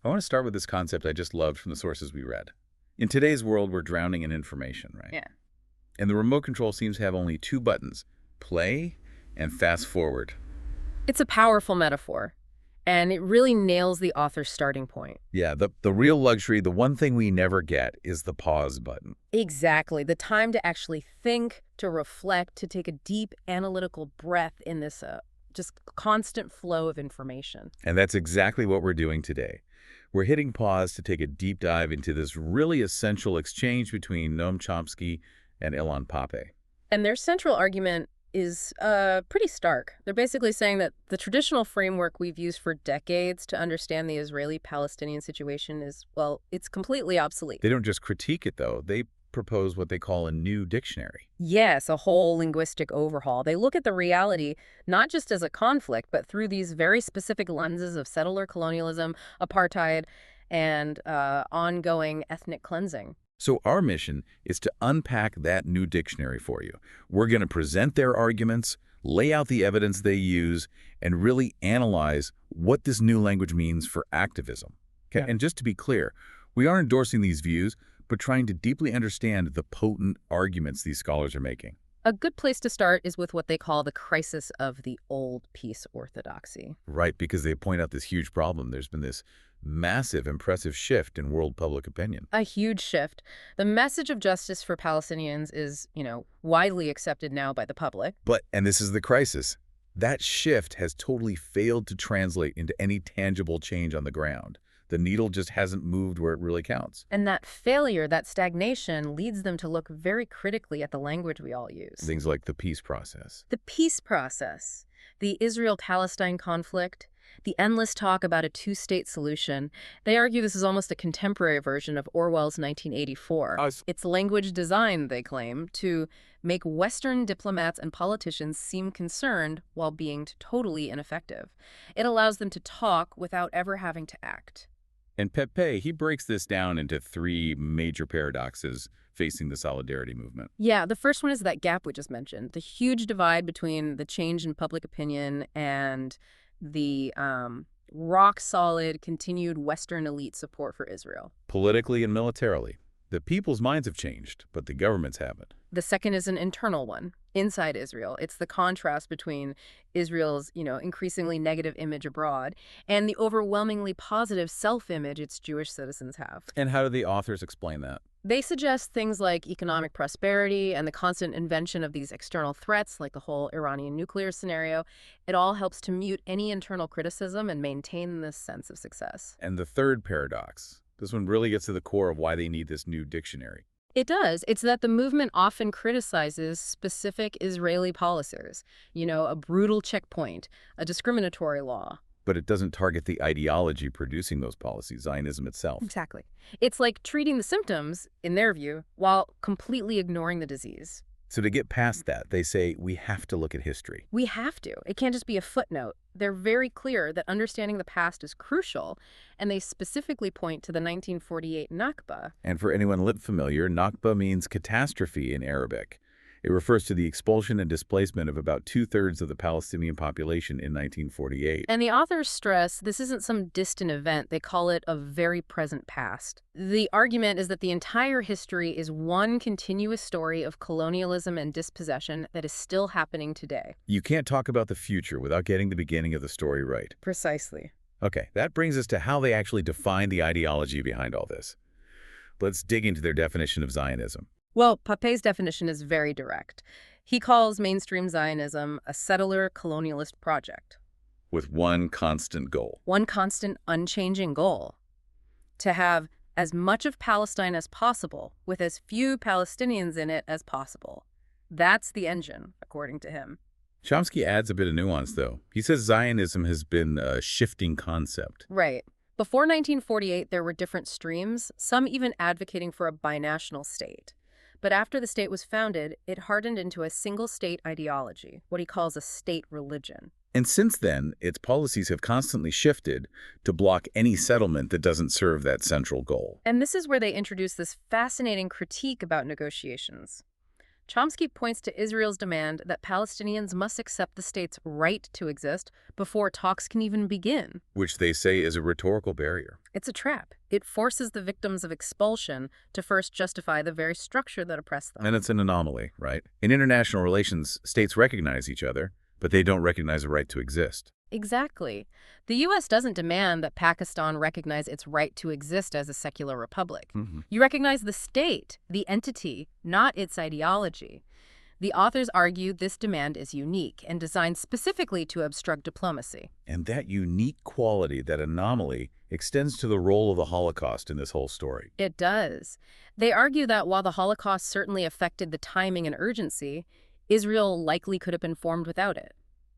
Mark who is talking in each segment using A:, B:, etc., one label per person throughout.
A: I want to start with this concept I just loved from the sources we read. In today's world, we're drowning in information, right?
B: Yeah.
A: And the remote control seems to have only two buttons, play and fast forward.
B: It's a powerful metaphor, and it really nails the author's starting point.
A: Yeah, the real luxury, the one thing we never get is the pause button.
B: Exactly. The time to actually think, to reflect, to take a deep analytical breath in this just constant flow of information.
A: And that's exactly what we're doing today. We're hitting pause to take a deep dive into this really essential exchange between Noam Chomsky and Ilan Pappé.
B: And their central argument is pretty stark. They're basically saying that the traditional framework we've used for decades to understand the Israeli-Palestinian situation is, well, it's completely obsolete.
A: They don't just critique it, though. They propose what they call a new dictionary.
B: Yes, a whole linguistic overhaul. They look at the reality not just as a conflict, but through these very specific lenses of settler colonialism, apartheid, and ongoing ethnic cleansing.
A: So our mission is to unpack that new dictionary for you. We're going to present their arguments, lay out the evidence they use, and really analyze what this new language means for activism. Okay?
B: Yeah.
A: And just to be clear, we aren't endorsing these views, but trying to deeply understand the potent arguments these scholars are making.
B: A good place to start is with what they call the crisis of the old peace orthodoxy.
A: Right, because they point out this huge problem. There's been this massive, impressive shift in world public opinion.
B: A huge shift. The message of justice for Palestinians is, widely accepted now by the public.
A: But, and this is the crisis, that shift has totally failed to translate into any tangible change on the ground. The needle just hasn't moved where it really counts.
B: And that failure, that stagnation, leads them to look very critically at the language we all use.
A: Things like the peace process.
B: The peace process, the Israel-Palestine conflict, the endless talk about a two-state solution. They argue this is almost a contemporary version of Orwell's 1984. It's language designed, they claim, to make Western diplomats and politicians seem concerned while being totally ineffective. It allows them to talk without ever having to act.
A: And Pappé, he breaks this down into three major paradoxes facing the solidarity movement.
B: Yeah, the first one is that gap we just mentioned, the huge divide between the change in public opinion and the rock-solid, continued Western elite support for Israel.
A: Politically and militarily, the people's minds have changed, but the governments haven't.
B: The second is an internal one, inside Israel. It's the contrast between Israel's, increasingly negative image abroad and the overwhelmingly positive self-image its Jewish citizens have.
A: And how do the authors explain that?
B: They suggest things like economic prosperity and the constant invention of these external threats, like the whole Iranian nuclear scenario. It all helps to mute any internal criticism and maintain this sense of success.
A: And the third paradox, this one really gets to the core of why they need this new dictionary.
B: It does. It's that the movement often criticizes specific Israeli policies, a brutal checkpoint, a discriminatory law.
A: But it doesn't target the ideology producing those policies, Zionism itself.
B: Exactly. It's like treating the symptoms, in their view, while completely ignoring the disease.
A: So to get past that, they say we have to look at history.
B: We have to. It can't just be a footnote. They're very clear that understanding the past is crucial, and they specifically point to the 1948 Nakba.
A: And for anyone familiar, Nakba means catastrophe in Arabic. It refers to the expulsion and displacement of about 2/3 of the Palestinian population in 1948.
B: And the authors stress this isn't some distant event. They call it a very present past. The argument is that the entire history is one continuous story of colonialism and dispossession that is still happening today.
A: You can't talk about the future without getting the beginning of the story right.
B: Precisely.
A: Okay, that brings us to how they actually define the ideology behind all this. Let's dig into their definition of Zionism.
B: Well, Pappé's definition is very direct. He calls mainstream Zionism a settler colonialist project.
A: With one constant goal.
B: One constant, unchanging goal. To have as much of Palestine as possible, with as few Palestinians in it as possible. That's the engine, according to him.
A: Chomsky adds a bit of nuance, though. He says Zionism has been a shifting concept.
B: Right. Before 1948, there were different streams, some even advocating for a binational state. But after the state was founded, it hardened into a single-state ideology, what he calls a state religion.
A: And since then, its policies have constantly shifted to block any settlement that doesn't serve that central goal.
B: And this is where they introduce this fascinating critique about negotiations. Chomsky points to Israel's demand that Palestinians must accept the state's right to exist before talks can even begin.
A: Which they say is a rhetorical barrier.
B: It's a trap. It forces the victims of expulsion to first justify the very structure that oppressed them.
A: And it's an anomaly, right? In international relations, states recognize each other, but they don't recognize a right to exist.
B: Exactly. The U.S. doesn't demand that Pakistan recognize its right to exist as a secular republic. You recognize the state, the entity, not its ideology. The authors argue this demand is unique and designed specifically to obstruct diplomacy.
A: And that unique quality, that anomaly, extends to the role of the Holocaust in this whole story.
B: It does. They argue that while the Holocaust certainly affected the timing and urgency, Israel likely could have been formed without it.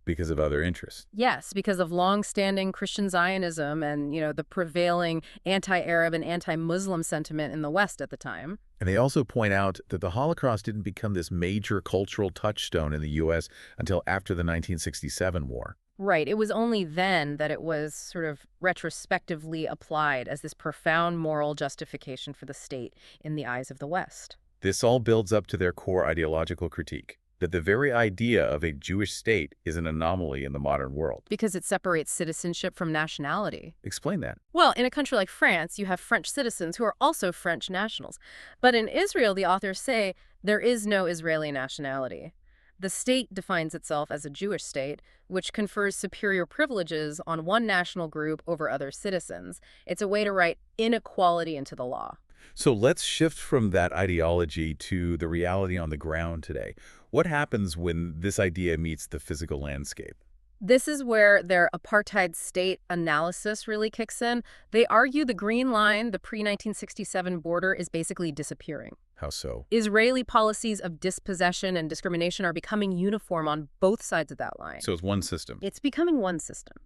A: Because of other interests.
B: Yes, because of long-standing Christian Zionism and, the prevailing anti-Arab and anti-Muslim sentiment in the West at the time.
A: And they also point out that the Holocaust didn't become this major cultural touchstone in the U.S. until after the 1967 war.
B: Right. It was only then that it was sort of retrospectively applied as this profound moral justification for the state in the eyes of the West.
A: This all builds up to their core ideological critique, that the very idea of a Jewish state is an anomaly in the modern world.
B: Because it separates citizenship from nationality.
A: Explain that.
B: Well, in a country like France, you have French citizens who are also French nationals. But in Israel, the authors say there is no Israeli nationality. The state defines itself as a Jewish state, which confers superior privileges on one national group over other citizens. It's a way to write inequality into the law.
A: So let's shift from that ideology to the reality on the ground today. What happens when this idea meets the physical landscape?
B: This is where their apartheid state analysis really kicks in. They argue the Green Line, the pre-1967 border, is basically disappearing.
A: How so?
B: Israeli policies of dispossession and discrimination are becoming uniform on both sides of that line.
A: So it's one system.
B: It's becoming one system.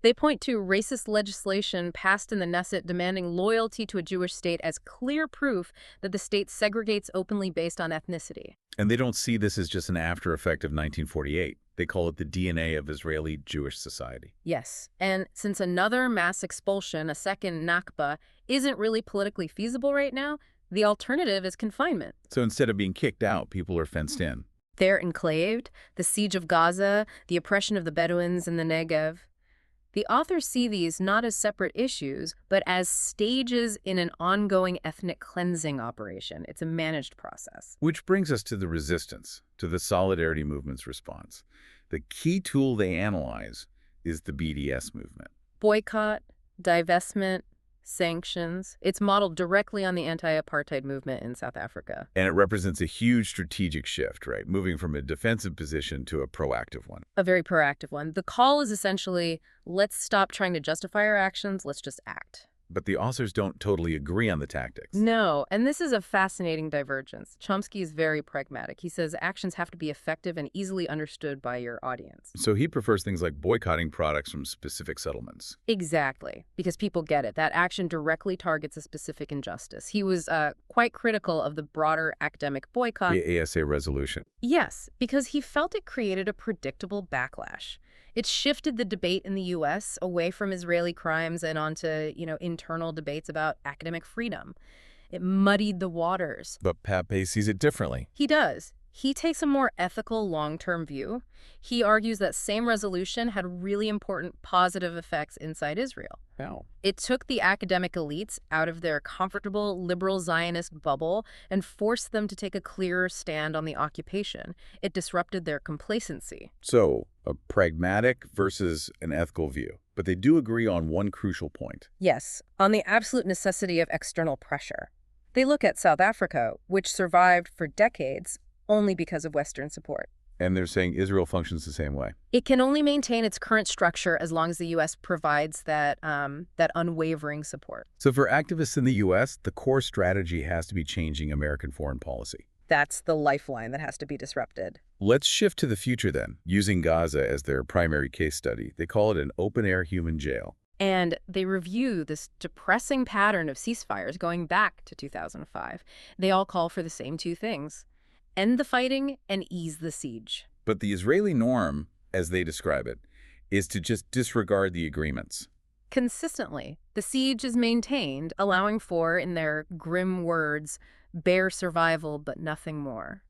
B: They point to racist legislation passed in the Knesset demanding loyalty to a Jewish state as clear proof that the state segregates openly based on ethnicity.
A: And they don't see this as just an after effect of 1948. They call it the DNA of Israeli Jewish society.
B: Yes, and since another mass expulsion, a second Nakba, isn't really politically feasible right now, the alternative is confinement.
A: So instead of being kicked out, people are fenced in.
B: They're enclaved, the siege of Gaza, the oppression of the Bedouins in the Negev. The authors see these not as separate issues, but as stages in an ongoing ethnic cleansing operation. It's a managed process.
A: Which brings us to the resistance, to the Solidarity Movement's response. The key tool they analyze is the BDS movement.
B: Boycott, divestment, sanctions. It's modeled directly on the anti-apartheid movement in South Africa.
A: And it represents a huge strategic shift, right? Moving from a defensive position to a proactive one.
B: A very proactive one. The call is essentially, let's stop trying to justify our actions, let's just act.
A: But the authors don't totally agree on the tactics.
B: No, and this is a fascinating divergence. Chomsky is very pragmatic. He says actions have to be effective and easily understood by your audience.
A: So he prefers things like boycotting products from specific settlements.
B: Exactly, because people get it. That action directly targets a specific injustice. He was quite critical of the broader academic boycott.
A: The ASA resolution.
B: Yes, because he felt it created a predictable backlash. It shifted the debate in the U.S. away from Israeli crimes and onto, internal debates about academic freedom. It muddied the waters.
A: But Pappé sees it differently.
B: He does. He takes a more ethical, long-term view. He argues that same resolution had really important positive effects inside Israel.
A: How?
B: It took the academic elites out of their comfortable liberal Zionist bubble and forced them to take a clearer stand on the occupation. It disrupted their complacency.
A: So, a pragmatic versus an ethical view. But they do agree on one crucial point.
B: Yes, on the absolute necessity of external pressure. They look at South Africa, which survived for decades only because of Western support.
A: And they're saying Israel functions the same way.
B: It can only maintain its current structure as long as the U.S. provides that unwavering support.
A: So for activists in the U.S., the core strategy has to be changing American foreign policy.
B: That's the lifeline that has to be disrupted.
A: Let's shift to the future then. Using Gaza as their primary case study, they call it an open-air human jail.
B: And they review this depressing pattern of ceasefires going back to 2005. They all call for the same two things: end the fighting and ease the siege.
A: But the Israeli norm, as they describe it, is to just disregard the agreements.
B: Consistently, the siege is maintained, allowing for, in their grim words, bare survival but nothing more.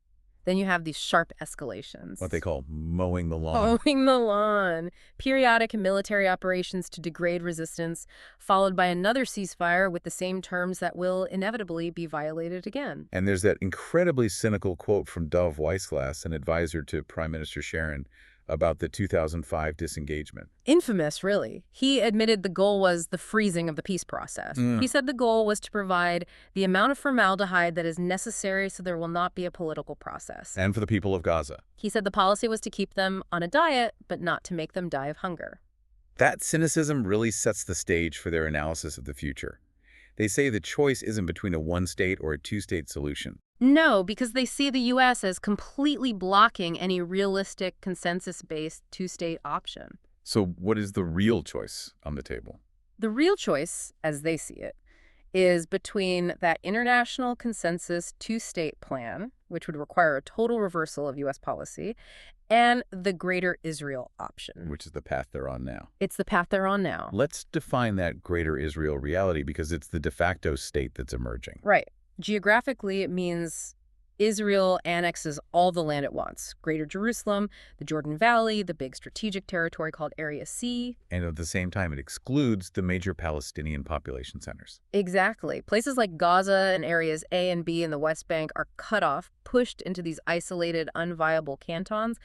B: Then you have these sharp escalations.
A: What they call mowing the lawn.
B: Mowing the lawn. Periodic military operations to degrade resistance, followed by another ceasefire with the same terms that will inevitably be violated again.
A: And there's that incredibly cynical quote from Dov Weissglass, an advisor to Prime Minister Sharon, about the 2005 disengagement.
B: Infamous, really. He admitted the goal was the freezing of the peace process. He said the goal was to provide the amount of formaldehyde that is necessary so there will not be a political process.
A: And for the people of Gaza.
B: He said the policy was to keep them on a diet, but not to make them die of hunger.
A: That cynicism really sets the stage for their analysis of the future. They say the choice isn't between a one-state or a two-state solution.
B: No, because they see the U.S. as completely blocking any realistic, consensus-based two-state option.
A: So what is the real choice on the table?
B: The real choice, as they see it, is between that international consensus two-state plan, which would require a total reversal of U.S. policy, and the Greater Israel option.
A: Which is the path they're on now.
B: It's the path they're on now.
A: Let's define that Greater Israel reality because it's the de facto state that's emerging.
B: Right. Geographically, it means Israel annexes all the land it wants. Greater Jerusalem, the Jordan Valley, the big strategic territory called Area C.
A: And at the same time, it excludes the major Palestinian population centers.
B: Exactly. Places like Gaza and areas A and B in the West Bank are cut off, pushed into these isolated, unviable cantons.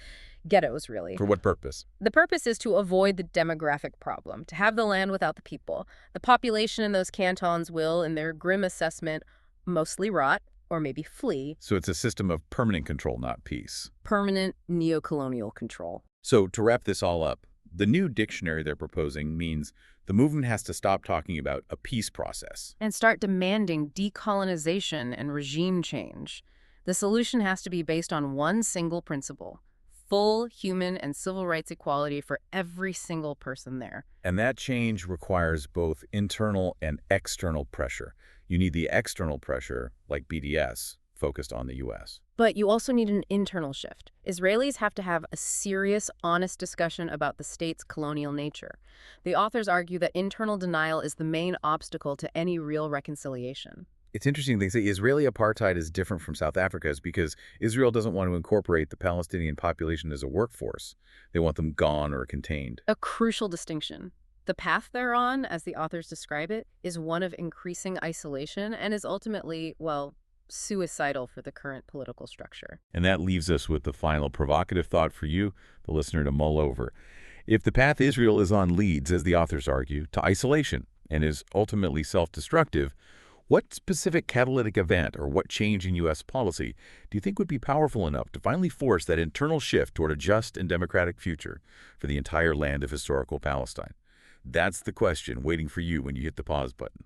B: Ghettos, really.
A: For what purpose?
B: The purpose is to avoid the demographic problem, to have the land without the people. The population in those cantons will, in their grim assessment, mostly rot or maybe flee.
A: So it's a system of permanent control, not peace.
B: Permanent neo-colonial control.
A: So to wrap this all up, the new dictionary they're proposing means the movement has to stop talking about a peace process.
B: And start demanding decolonization and regime change. The solution has to be based on one single principle: full human and civil rights equality for every single person there.
A: And that change requires both internal and external pressure. You need the external pressure, like BDS, focused on the U.S.
B: But you also need an internal shift. Israelis have to have a serious, honest discussion about the state's colonial nature. The authors argue that internal denial is the main obstacle to any real reconciliation.
A: It's interesting they say Israeli apartheid is different from South Africa's because Israel doesn't want to incorporate the Palestinian population as a workforce. They want them gone or contained.
B: A crucial distinction. The path they're on, as the authors describe it, is one of increasing isolation and is ultimately, well, suicidal for the current political structure.
A: And that leaves us with the final provocative thought for you, the listener, to mull over. If the path Israel is on leads, as the authors argue, to isolation and is ultimately self-destructive, what specific catalytic event or what change in U.S. policy do you think would be powerful enough to finally force that internal shift toward a just and democratic future for the entire land of historical Palestine? That's the question waiting for you when you hit the pause button.